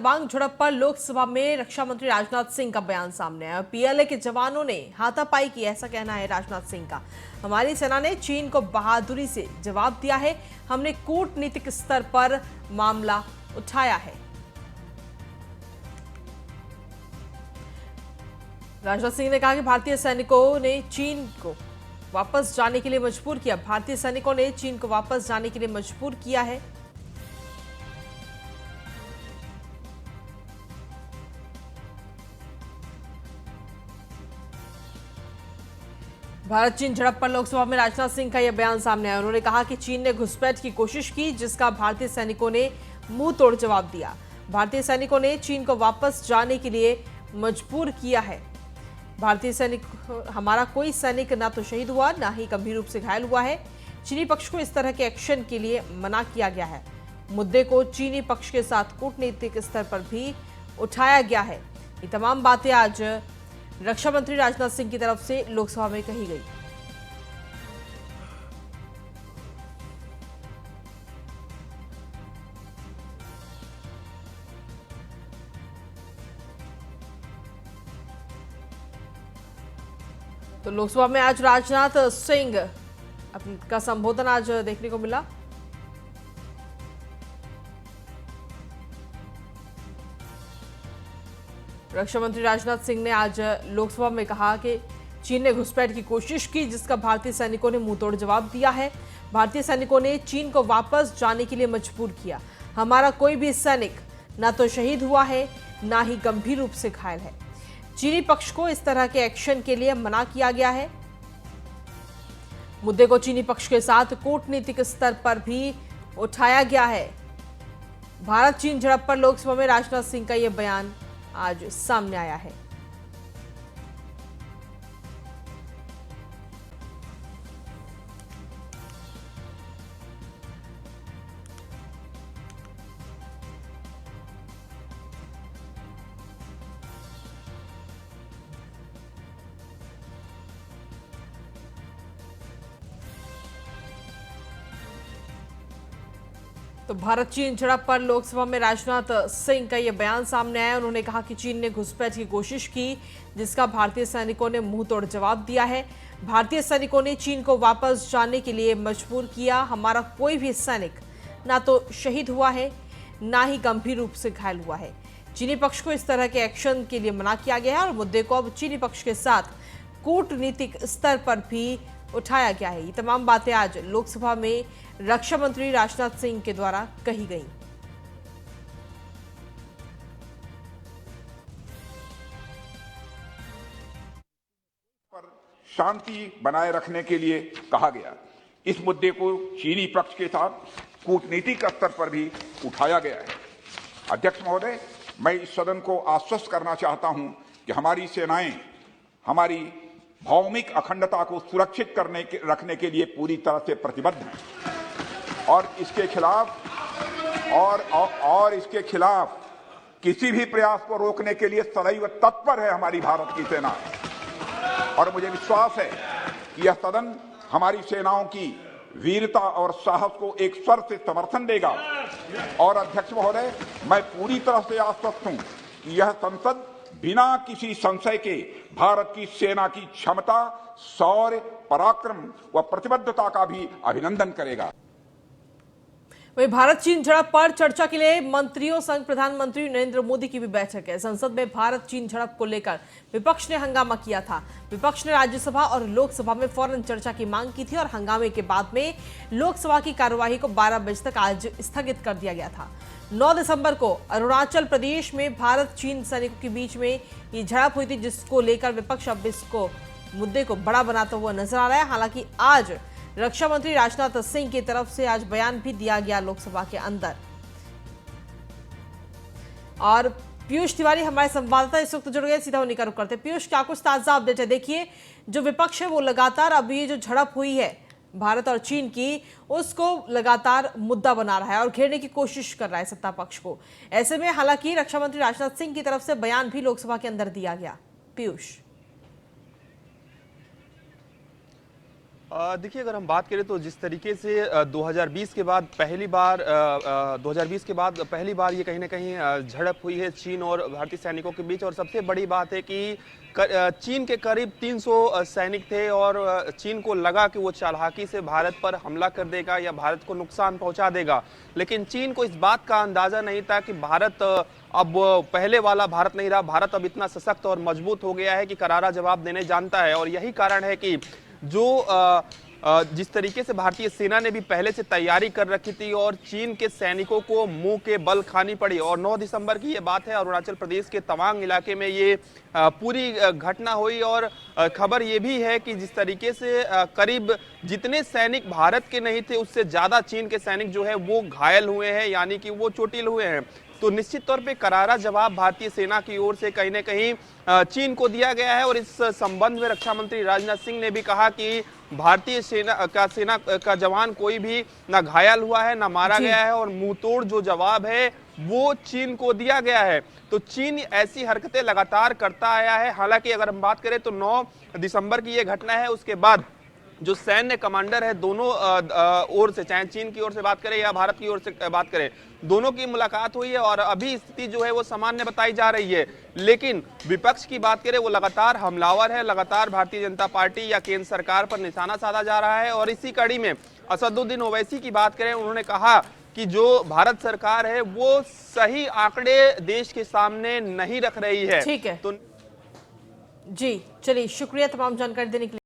तवांग झड़प पर लोकसभा में रक्षा मंत्री राजनाथ सिंह का बयान सामने आया। पीएलए के जवानों ने हाथापाई की, ऐसा कहना है राजनाथ सिंह का। हमारी सेना ने चीन को बहादुरी से जवाब दिया है। हमने कूटनीतिक स्तर पर मामला उठाया है। राजनाथ सिंह ने कहा कि भारतीय सैनिकों ने चीन को वापस जाने के लिए मजबूर किया। भारतीय सैनिकों ने चीन को वापस जाने के लिए मजबूर किया है। भारत चीन झड़प पर लोकसभा में राजनाथ सिंह का यह बयान सामने आया। उन्होंने कहा कि चीन ने घुसपैठ की कोशिश की, जिसका भारतीय सैनिकों ने मुंह तोड़ जवाब दिया। भारतीय सैनिकों ने चीन को वापस जाने के लिए मजबूर किया है। भारतीय सैनिक, हमारा कोई सैनिक ना तो शहीद हुआ, ना ही गंभीर रूप से घायल हुआ है। चीनी पक्ष को इस तरह के एक्शन के लिए मना किया गया है। मुद्दे को चीनी पक्ष के साथ कूटनीतिक स्तर पर भी उठाया गया है। ये तमाम बातें आज रक्षा मंत्री राजनाथ सिंह की तरफ से लोकसभा में कही गई। तो लोकसभा में आज राजनाथ सिंह का संबोधन आज देखने को मिला। रक्षा मंत्री राजनाथ सिंह ने आज लोकसभा में कहा कि चीन ने घुसपैठ की कोशिश की, जिसका भारतीय सैनिकों ने मुंहतोड़ जवाब दिया है। भारतीय सैनिकों ने चीन को वापस जाने के लिए मजबूर किया। हमारा कोई भी सैनिक ना तो शहीद हुआ है, ना ही गंभीर रूप से घायल है। चीनी पक्ष को इस तरह के एक्शन के लिए मना किया गया है। मुद्दे को चीनी पक्ष के साथ कूटनीतिक स्तर पर भी उठाया गया है। भारत चीन झड़प पर लोकसभा में राजनाथ सिंह का यह बयान आज सामने आया है। तो भारत चीन झड़प पर लोकसभा में राजनाथ सिंह का यह बयान सामने आया। उन्होंने कहा कि चीन ने घुसपैठ की कोशिश की, जिसका भारतीय सैनिकों ने मुंह तोड़ जवाब दिया है। भारतीय सैनिकों ने चीन को वापस जाने के लिए मजबूर किया। हमारा कोई भी सैनिक ना तो शहीद हुआ है, ना ही गंभीर रूप से घायल हुआ है। चीनी पक्ष को इस तरह के एक्शन के लिए मना किया गया है और मुद्दे को अब चीनी पक्ष के साथ कूटनीतिक स्तर पर भी उठाया गया है। ये तमाम बातें आज लोकसभा में रक्षा मंत्री राजनाथ सिंह के द्वारा कही गई। पर शांति बनाए रखने के लिए कहा गया। इस मुद्दे को चीनी पक्ष के साथ कूटनीतिक स्तर पर भी उठाया गया है। अध्यक्ष महोदय, मैं इस सदन को आश्वस्त करना चाहता हूं कि हमारी सेनाएं हमारी भौमिक अखंडता को सुरक्षित रखने के लिए पूरी तरह से प्रतिबद्ध हैं और इसके खिलाफ किसी भी प्रयास को रोकने के लिए सदैव तत्पर है हमारी भारत की सेना। और मुझे विश्वास है कि यह सदन हमारी सेनाओं की वीरता और साहस को एक स्वर से समर्थन देगा। और अध्यक्ष महोदय, मैं पूरी तरह से आश्वस्त हूं कि यह संसद बिना किसी संशय के भारत की सेना की क्षमता, शौर्य, पराक्रम व प्रतिबद्धता का भी अभिनंदन करेगा। वहीं भारत चीन झड़प पर चर्चा के लिए मंत्रियों संग प्रधानमंत्री नरेंद्र मोदी की भी बैठक है। संसद में भारत चीन झड़प को लेकर विपक्ष ने हंगामा किया था। विपक्ष ने राज्यसभा और लोकसभा में फौरन चर्चा की मांग की थी और हंगामे के बाद में लोकसभा की कार्यवाही को 12 बजे तक आज स्थगित कर दिया गया था। 9 दिसंबर को अरुणाचल प्रदेश में भारत चीन सैनिकों के बीच में ये झड़प हुई थी, जिसको लेकर विपक्ष अब इसको मुद्दे को बड़ा बनाता हुआ नजर आ रहा है। हालांकि आज रक्षा मंत्री राजनाथ सिंह की तरफ से आज बयान भी दिया गया लोकसभा के अंदर। और पीयूष तिवारी हमारे संवाददाता इस वक्त जुड़ गए, सीधा उन्हीं का रुख करते हैं। पीयूष, क्या कुछ ताजा अपडेट है? देखिए, जो विपक्ष है वो लगातार अब ये जो झड़प हुई है भारत और चीन की, उसको लगातार मुद्दा बना रहा है और घेरने की कोशिश कर रहा है सत्ता पक्ष को। ऐसे में हालांकि रक्षा मंत्री राजनाथ सिंह की तरफ से बयान भी लोकसभा के अंदर दिया गया। पीयूष, देखिए, अगर हम बात करें तो जिस तरीके से 2020 के बाद पहली बार 2020 के बाद पहली बार ये कहीं ना कहीं झड़प हुई है चीन और भारतीय सैनिकों के बीच। और सबसे बड़ी बात है कि चीन के करीब 300 सैनिक थे और चीन को लगा कि वो चालाकी से भारत पर हमला कर देगा या भारत को नुकसान पहुंचा देगा। लेकिन चीन को इस बात का अंदाजा नहीं था कि भारत अब पहले वाला भारत नहीं रहा। भारत अब इतना सशक्त और मजबूत हो गया है कि करारा जवाब देने जानता है। और यही कारण है कि जो जिस तरीके से भारतीय सेना ने भी पहले से तैयारी कर रखी थी और चीन के सैनिकों को मुंह के बल खानी पड़ी। और 9 दिसंबर की ये बात है, अरुणाचल प्रदेश के तवांग इलाके में ये पूरी घटना हुई। और खबर ये भी है कि जिस तरीके से करीब जितने सैनिक भारत के नहीं थे उससे ज्यादा चीन के सैनिक जो है वो घायल हुए हैं, यानी कि वो चोटिल हुए हैं। तो निश्चित तौर पे करारा जवाब भारतीय सेना की ओर से कहीं न कहीं चीन को दिया गया है। और इस संबंध में रक्षा मंत्री राजनाथ सिंह ने भी कहा कि भारतीय सेना का जवान कोई भी ना घायल हुआ है ना मारा गया है और मुंहतोड़ जो जवाब है वो चीन को दिया गया है। तो चीन ऐसी हरकतें लगातार करता आया है। हालांकि अगर हम बात करें तो 9 दिसंबर की ये घटना है, उसके बाद जो सैन्य कमांडर है दोनों ओर से, चाहे चीन की ओर से बात करें या भारत की ओर से बात करें, दोनों की मुलाकात हुई है और अभी स्थिति जो है वो सामान्य बताई जा रही है। लेकिन विपक्ष की बात करें वो लगातार हमलावर है, लगातार भारतीय जनता पार्टी या केंद्र सरकार पर निशाना साधा जा रहा है। और इसी कड़ी में असदुद्दीन ओवैसी की बात करें, उन्होंने कहा कि जो भारत सरकार है वो सही आंकड़े देश के सामने नहीं रख रही है। ठीक है तो जी, चलिए शुक्रिया तमाम जानकारी देने के लिए।